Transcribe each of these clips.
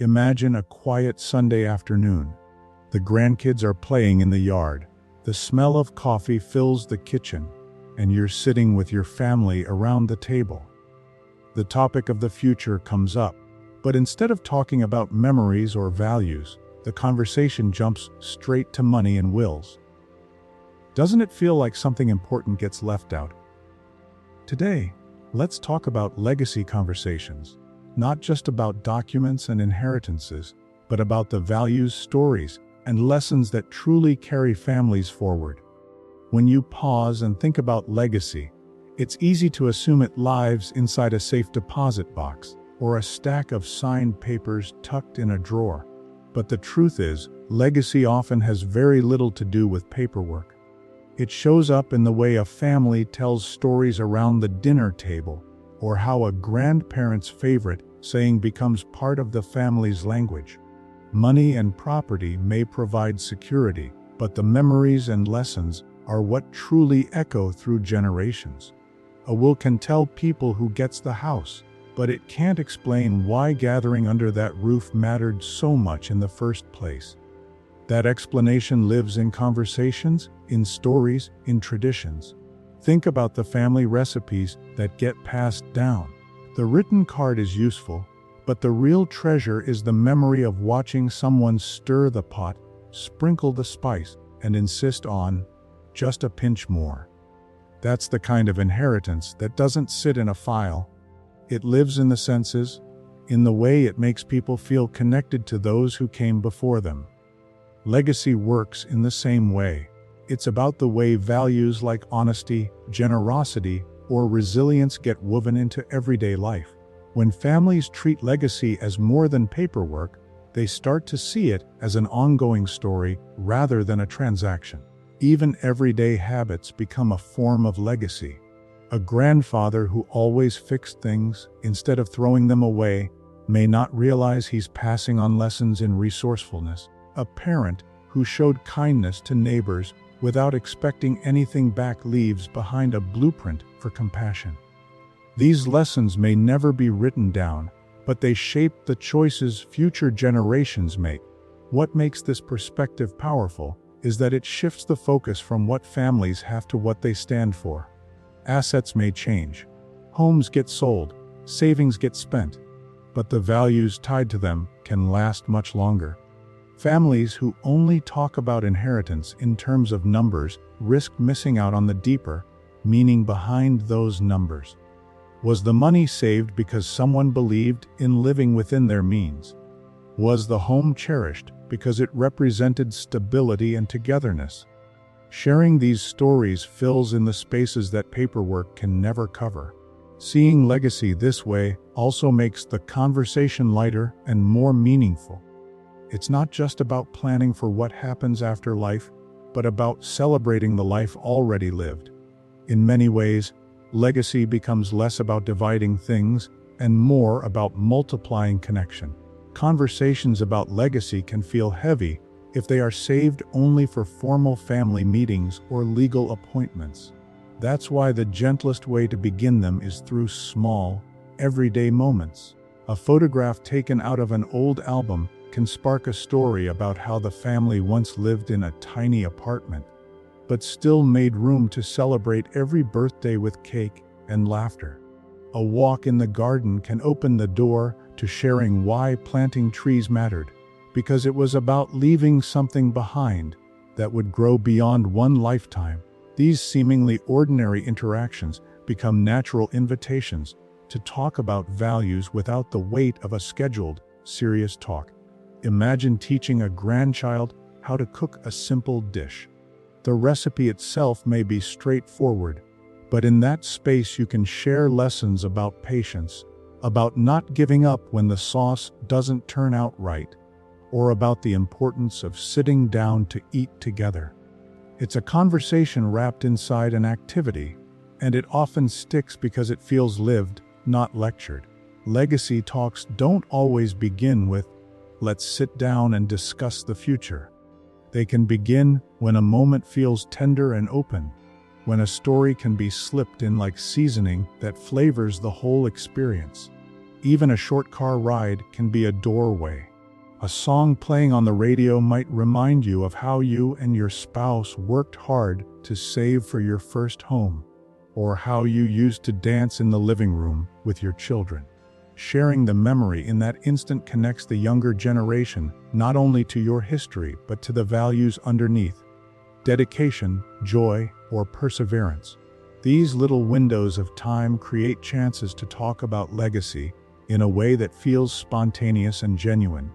Imagine a quiet Sunday afternoon. The grandkids are playing in the yard. The smell of coffee fills the kitchen, and you're sitting with your family around the table. The topic of the future comes up, but instead of talking about memories or values, the conversation jumps straight to money and wills. Doesn't it feel like something important gets left out? Today, let's talk about legacy conversations, not just about documents and inheritances, but about the values, stories, and lessons that truly carry families forward. When you pause and think about legacy, it's easy to assume it lives inside a safe deposit box or a stack of signed papers tucked in a drawer. But the truth is, legacy often has very little to do with paperwork. It shows up in the way a family tells stories around the dinner table, or how a grandparent's favorite saying becomes part of the family's language. Money and property may provide security, but the memories and lessons are what truly echo through generations. A will can tell people who gets the house, but it can't explain why gathering under that roof mattered so much in the first place. That explanation lives in conversations, in stories, in traditions. Think about the family recipes that get passed down. The written card is useful, but the real treasure is the memory of watching someone stir the pot, sprinkle the spice, and insist on just a pinch more. That's the kind of inheritance that doesn't sit in a file. It lives in the senses, in the way it makes people feel connected to those who came before them. Legacy works in the same way. It's about the way values like honesty, generosity, or resilience get woven into everyday life. When families treat legacy as more than paperwork, they start to see it as an ongoing story rather than a transaction. Even everyday habits become a form of legacy. A grandfather who always fixed things instead of throwing them away may not realize he's passing on lessons in resourcefulness. A parent who showed kindness to neighbors without expecting anything back leaves behind a blueprint for compassion. These lessons may never be written down, but they shape the choices future generations make. What makes this perspective powerful is that it shifts the focus from what families have to what they stand for. Assets may change. Homes get sold, savings get spent, but the values tied to them can last much longer. Families who only talk about inheritance in terms of numbers risk missing out on the deeper meaning behind those numbers. Was the money saved because someone believed in living within their means? Was the home cherished because it represented stability and togetherness? Sharing these stories fills in the spaces that paperwork can never cover. Seeing legacy this way also makes the conversation lighter and more meaningful. It's not just about planning for what happens after life, but about celebrating the life already lived. In many ways, legacy becomes less about dividing things and more about multiplying connection. Conversations about legacy can feel heavy if they are saved only for formal family meetings or legal appointments. That's why the gentlest way to begin them is through small, everyday moments. A photograph taken out of an old album can spark a story about how the family once lived in a tiny apartment, but still made room to celebrate every birthday with cake and laughter. A walk in the garden can open the door to sharing why planting trees mattered, because it was about leaving something behind that would grow beyond one lifetime. These seemingly ordinary interactions become natural invitations to talk about values without the weight of a scheduled, serious talk. Imagine teaching a grandchild how to cook a simple dish. The recipe itself may be straightforward, but in that space you can share lessons about patience, about not giving up when the sauce doesn't turn out right, or about the importance of sitting down to eat together. It's a conversation wrapped inside an activity, and it often sticks because it feels lived, not lectured. Legacy talks don't always begin with, "Let's sit down and discuss the future." They can begin when a moment feels tender and open, when a story can be slipped in like seasoning that flavors the whole experience. Even a short car ride can be a doorway. A song playing on the radio might remind you of how you and your spouse worked hard to save for your first home, or how you used to dance in the living room with your children. Sharing the memory in that instant connects the younger generation not only to your history but to the values underneath: dedication, joy, or perseverance. These little windows of time create chances to talk about legacy in a way that feels spontaneous and genuine.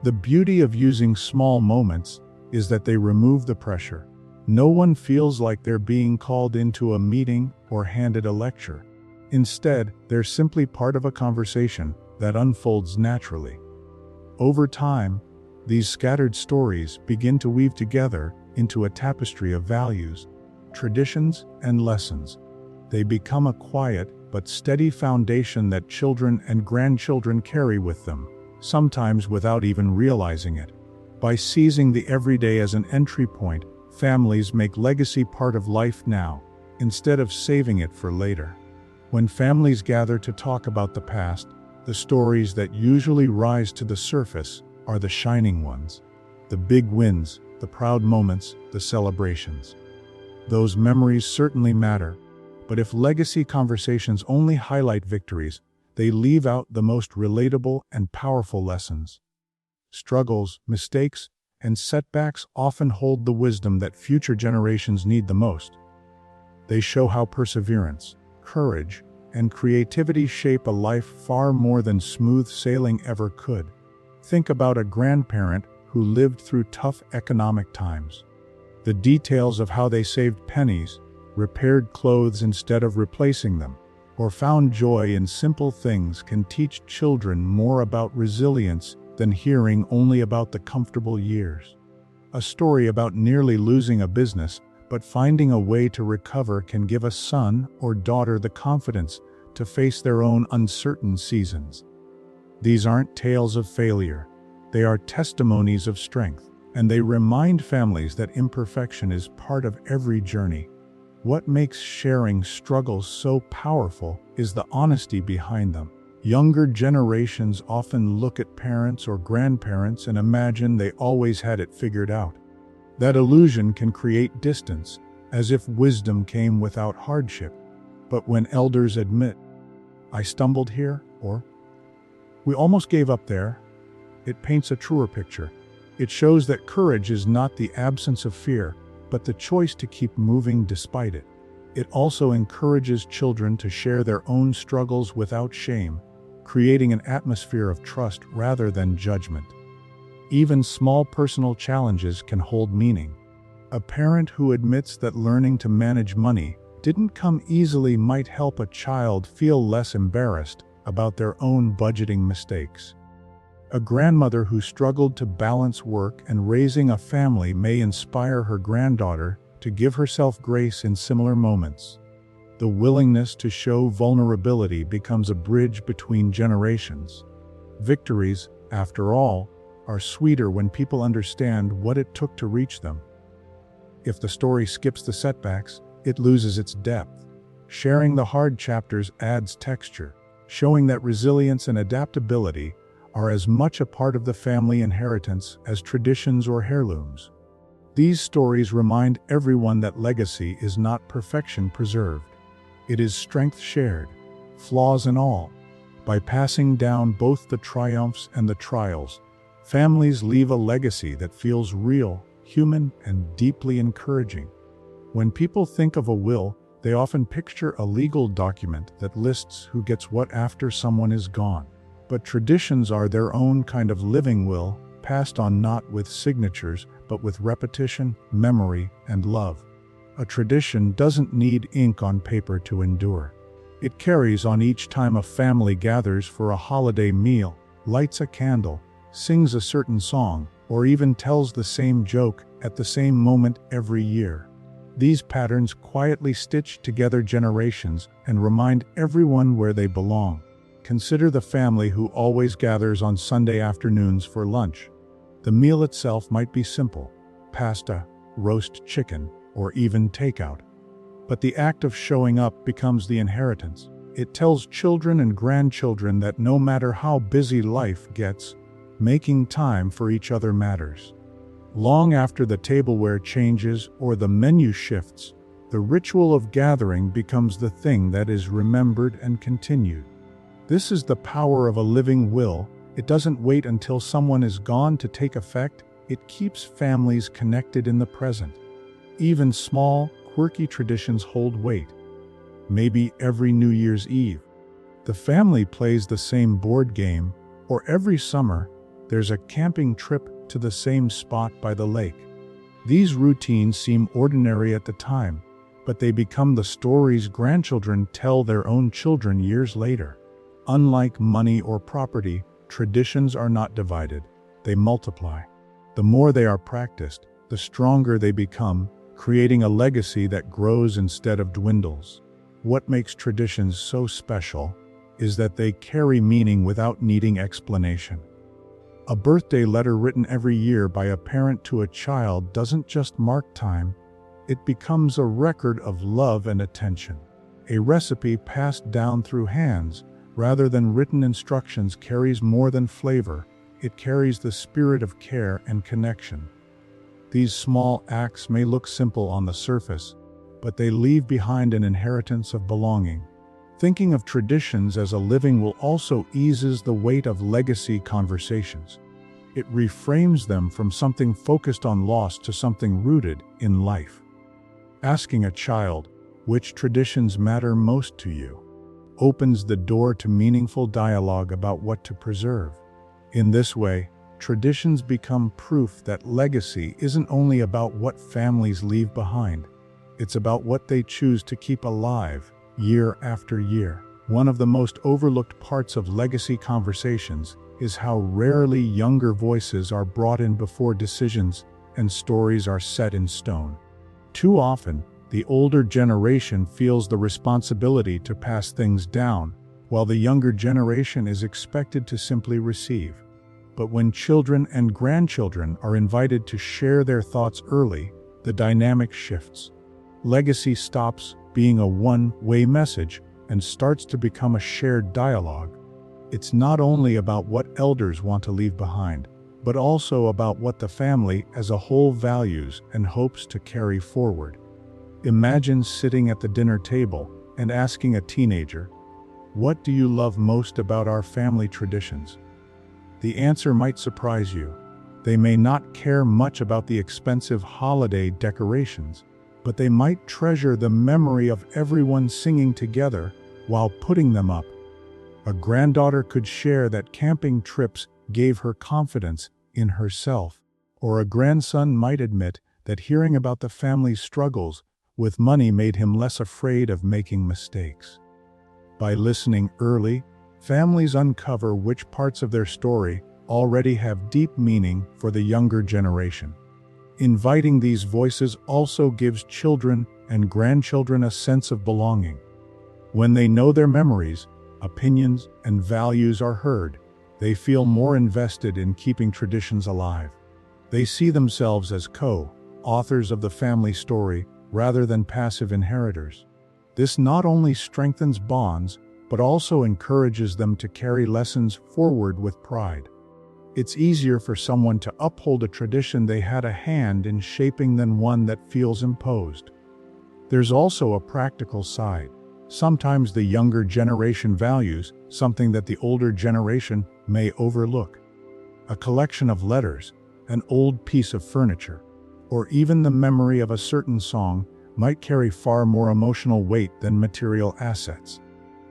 The beauty of using small moments is that they remove the pressure. No one feels like they're being called into a meeting or handed a lecture. Instead, they're simply part of a conversation that unfolds naturally. Over time, these scattered stories begin to weave together into a tapestry of values, traditions, and lessons. They become a quiet but steady foundation that children and grandchildren carry with them, sometimes without even realizing it. By seizing the everyday as an entry point, families make legacy part of life now, instead of saving it for later. When families gather to talk about the past, the stories that usually rise to the surface are the shining ones. The big wins, the proud moments, the celebrations. Those memories certainly matter, but if legacy conversations only highlight victories, they leave out the most relatable and powerful lessons. Struggles, mistakes, and setbacks often hold the wisdom that future generations need the most. They show how perseverance, courage, and creativity shape a life far more than smooth sailing ever could. Think about a grandparent who lived through tough economic times. The details of how they saved pennies, repaired clothes instead of replacing them, or found joy in simple things can teach children more about resilience than hearing only about the comfortable years. A story about nearly losing a business but finding a way to recover can give a son or daughter the confidence to face their own uncertain seasons. These aren't tales of failure. They are testimonies of strength, and they remind families that imperfection is part of every journey. What makes sharing struggles so powerful is the honesty behind them. Younger generations often look at parents or grandparents and imagine they always had it figured out. That illusion can create distance, as if wisdom came without hardship. But when elders admit, "I stumbled here," or "We almost gave up there," it paints a truer picture. It shows that courage is not the absence of fear, but the choice to keep moving despite it. It also encourages children to share their own struggles without shame, creating an atmosphere of trust rather than judgment. Even small personal challenges can hold meaning. A parent who admits that learning to manage money didn't come easily might help a child feel less embarrassed about their own budgeting mistakes. A grandmother who struggled to balance work and raising a family may inspire her granddaughter to give herself grace in similar moments. The willingness to show vulnerability becomes a bridge between generations. Victories, after all, are sweeter when people understand what it took to reach them. If the story skips the setbacks, it loses its depth. Sharing the hard chapters adds texture, showing that resilience and adaptability are as much a part of the family inheritance as traditions or heirlooms. These stories remind everyone that legacy is not perfection preserved. It is strength shared, flaws and all. By passing down both the triumphs and the trials, families leave a legacy that feels real, human, and deeply encouraging. When people think of a will, they often picture a legal document that lists who gets what after someone is gone. But traditions are their own kind of living will, passed on not with signatures, but with repetition, memory, and love. A tradition doesn't need ink on paper to endure. It carries on each time a family gathers for a holiday meal, lights a candle, sings a certain song, or even tells the same joke at the same moment every year. These patterns quietly stitch together generations and remind everyone where they belong. Consider the family who always gathers on Sunday afternoons for lunch. The meal itself might be simple: pasta, roast chicken, or even takeout. But the act of showing up becomes the inheritance. It tells children and grandchildren that no matter how busy life gets, making time for each other matters. Long after the tableware changes or the menu shifts, the ritual of gathering becomes the thing that is remembered and continued. This is the power of a living will. It doesn't wait until someone is gone to take effect. It keeps families connected in the present. Even small, quirky traditions hold weight. Maybe every New Year's Eve, the family plays the same board game, or every summer, there's a camping trip to the same spot by the lake. These routines seem ordinary at the time, but they become the stories grandchildren tell their own children years later. Unlike money or property, traditions are not divided, they multiply. The more they are practiced, the stronger they become, creating a legacy that grows instead of dwindles. What makes traditions so special is that they carry meaning without needing explanation. A birthday letter written every year by a parent to a child doesn't just mark time, it becomes a record of love and attention. A recipe passed down through hands, rather than written instructions, carries more than flavor, it carries the spirit of care and connection. These small acts may look simple on the surface, but they leave behind an inheritance of belonging. Thinking of traditions as a living will also eases the weight of legacy conversations. It reframes them from something focused on loss to something rooted in life. Asking a child, which traditions matter most to you, opens the door to meaningful dialogue about what to preserve. In this way, traditions become proof that legacy isn't only about what families leave behind. It's about what they choose to keep alive year after year. One of the most overlooked parts of legacy conversations is how rarely younger voices are brought in before decisions and stories are set in stone. Too often, the older generation feels the responsibility to pass things down, while the younger generation is expected to simply receive. But when children and grandchildren are invited to share their thoughts early, the dynamic shifts. Legacy stops being a one-way message and starts to become a shared dialogue. It's not only about what elders want to leave behind, but also about what the family as a whole values and hopes to carry forward. Imagine sitting at the dinner table and asking a teenager, "What do you love most about our family traditions?" The answer might surprise you. They may not care much about the expensive holiday decorations, but they might treasure the memory of everyone singing together while putting them up. A granddaughter could share that camping trips gave her confidence in herself, or a grandson might admit that hearing about the family's struggles with money made him less afraid of making mistakes. By listening early, families uncover which parts of their story already have deep meaning for the younger generation. Inviting these voices also gives children and grandchildren a sense of belonging. When they know their memories, opinions, and values are heard, they feel more invested in keeping traditions alive. They see themselves as co-authors of the family story rather than passive inheritors. This not only strengthens bonds, but also encourages them to carry lessons forward with pride. It's easier for someone to uphold a tradition they had a hand in shaping than one that feels imposed. There's also a practical side. Sometimes the younger generation values something that the older generation may overlook. A collection of letters, an old piece of furniture, or even the memory of a certain song might carry far more emotional weight than material assets.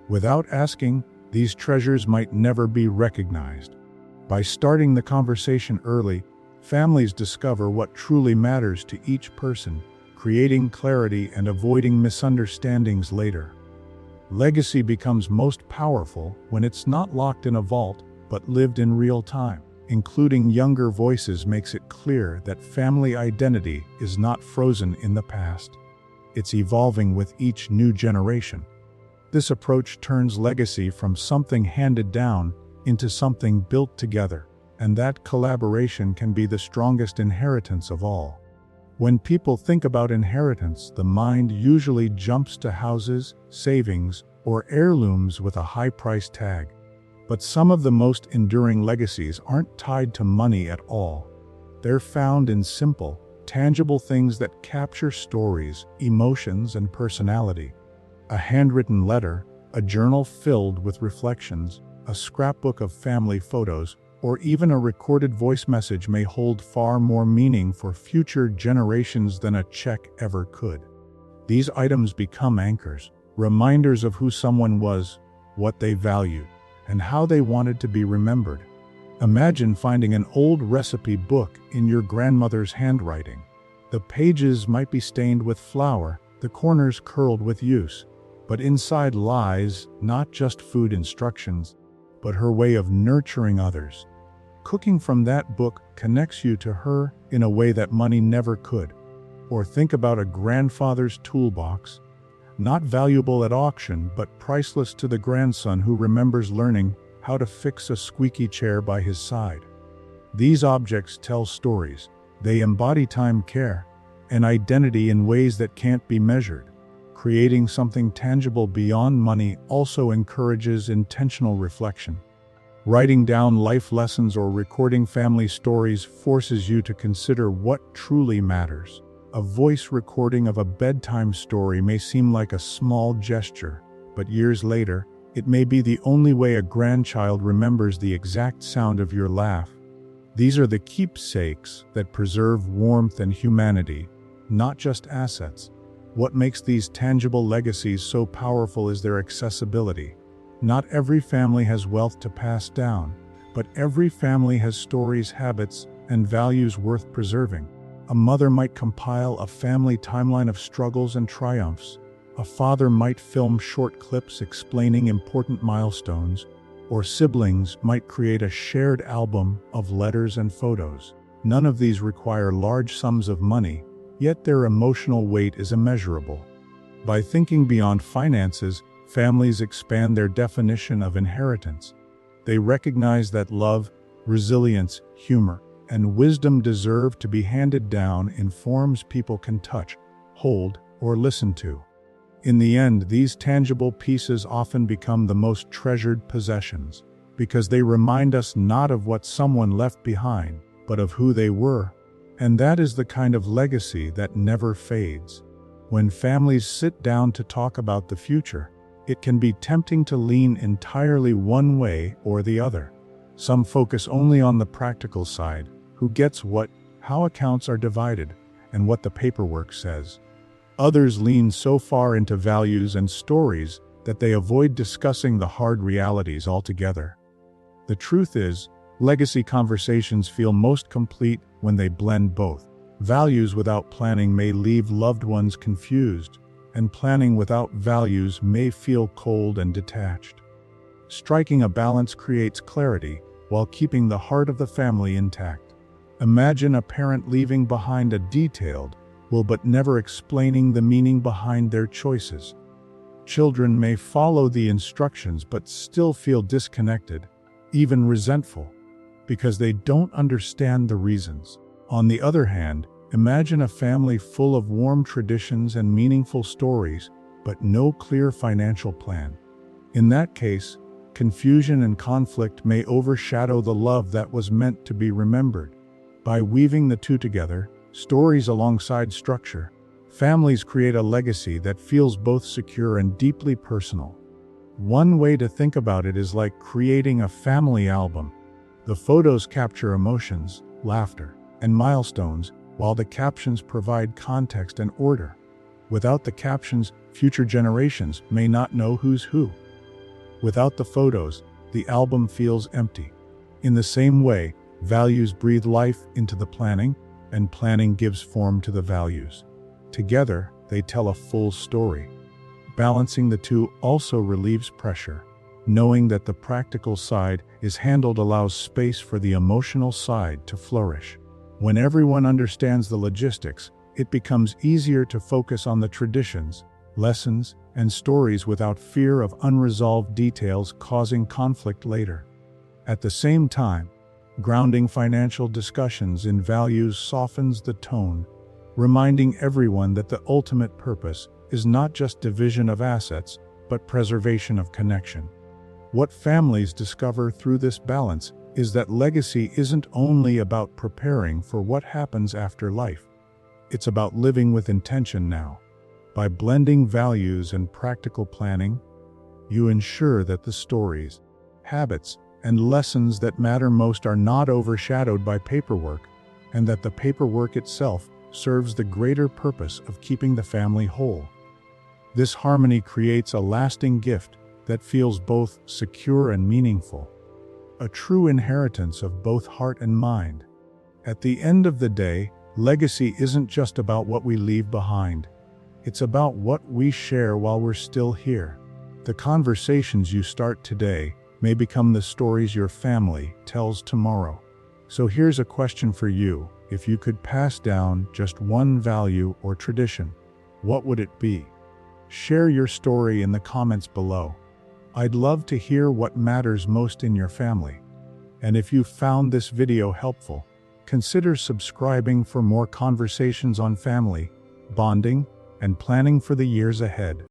Without asking, these treasures might never be recognized. By starting the conversation early, families discover what truly matters to each person, creating clarity and avoiding misunderstandings later. Legacy becomes most powerful when it's not locked in a vault, but lived in real time. Including younger voices makes it clear that family identity is not frozen in the past. It's evolving with each new generation. This approach turns legacy from something handed down into something built together, and that collaboration can be the strongest inheritance of all. When people think about inheritance, the mind usually jumps to houses, savings, or heirlooms with a high price tag. But some of the most enduring legacies aren't tied to money at all. They're found in simple, tangible things that capture stories, emotions, and personality. A handwritten letter, a journal filled with reflections, a scrapbook of family photos, or even a recorded voice message may hold far more meaning for future generations than a check ever could. These items become anchors, reminders of who someone was, what they valued, and how they wanted to be remembered. Imagine finding an old recipe book in your grandmother's handwriting. The pages might be stained with flour, the corners curled with use, but inside lies not just food instructions, but her way of nurturing others. Cooking from that book connects you to her in a way that money never could. Or think about a grandfather's toolbox, not valuable at auction, but priceless to the grandson who remembers learning how to fix a squeaky chair by his side. These objects tell stories. They embody time, care, and identity in ways that can't be measured. Creating something tangible beyond money also encourages intentional reflection. Writing down life lessons or recording family stories forces you to consider what truly matters. A voice recording of a bedtime story may seem like a small gesture, but years later, it may be the only way a grandchild remembers the exact sound of your laugh. These are the keepsakes that preserve warmth and humanity, not just assets. What makes these tangible legacies so powerful is their accessibility. Not every family has wealth to pass down, but every family has stories, habits, and values worth preserving. A mother might compile a family timeline of struggles and triumphs. A father might film short clips explaining important milestones, or siblings might create a shared album of letters and photos. None of these require large sums of money, yet their emotional weight is immeasurable. By thinking beyond finances, families expand their definition of inheritance. They recognize that love, resilience, humor, and wisdom deserve to be handed down in forms people can touch, hold, or listen to. In the end, these tangible pieces often become the most treasured possessions, because they remind us not of what someone left behind, but of who they were. And that is the kind of legacy that never fades. When families sit down to talk about the future, it can be tempting to lean entirely one way or the other. Some focus only on the practical side, who gets what, how accounts are divided, and what the paperwork says. Others lean so far into values and stories that they avoid discussing the hard realities altogether. The truth is, legacy conversations feel most complete when they blend both. Values without planning may leave loved ones confused, and planning without values may feel cold and detached. Striking a balance creates clarity while keeping the heart of the family intact. Imagine a parent leaving behind a detailed will but never explaining the meaning behind their choices. Children may follow the instructions but still feel disconnected, even resentful, because they don't understand the reasons. On the other hand, imagine a family full of warm traditions and meaningful stories, but no clear financial plan. In that case, confusion and conflict may overshadow the love that was meant to be remembered. By weaving the two together, stories alongside structure, families create a legacy that feels both secure and deeply personal. One way to think about it is like creating a family album. The photos capture emotions, laughter, and milestones, while the captions provide context and order. Without the captions, future generations may not know who's who. Without the photos, the album feels empty. In the same way, values breathe life into the planning, and planning gives form to the values. Together, they tell a full story. Balancing the two also relieves pressure. Knowing that the practical side is handled allows space for the emotional side to flourish. When everyone understands the logistics, it becomes easier to focus on the traditions, lessons, and stories without fear of unresolved details causing conflict later. At the same time, grounding financial discussions in values softens the tone, reminding everyone that the ultimate purpose is not just division of assets, but preservation of connection. What families discover through this balance is that legacy isn't only about preparing for what happens after life. It's about living with intention now. By blending values and practical planning, you ensure that the stories, habits, and lessons that matter most are not overshadowed by paperwork, and that the paperwork itself serves the greater purpose of keeping the family whole. This harmony creates a lasting gift that feels both secure and meaningful, a true inheritance of both heart and mind. At the end of the day, legacy isn't just about what we leave behind. It's about what we share while we're still here. The conversations you start today may become the stories your family tells tomorrow. So here's a question for you. If you could pass down just one value or tradition, what would it be? Share your story in the comments below. I'd love to hear what matters most in your family. And if you found this video helpful, consider subscribing for more conversations on family, bonding, and planning for the years ahead.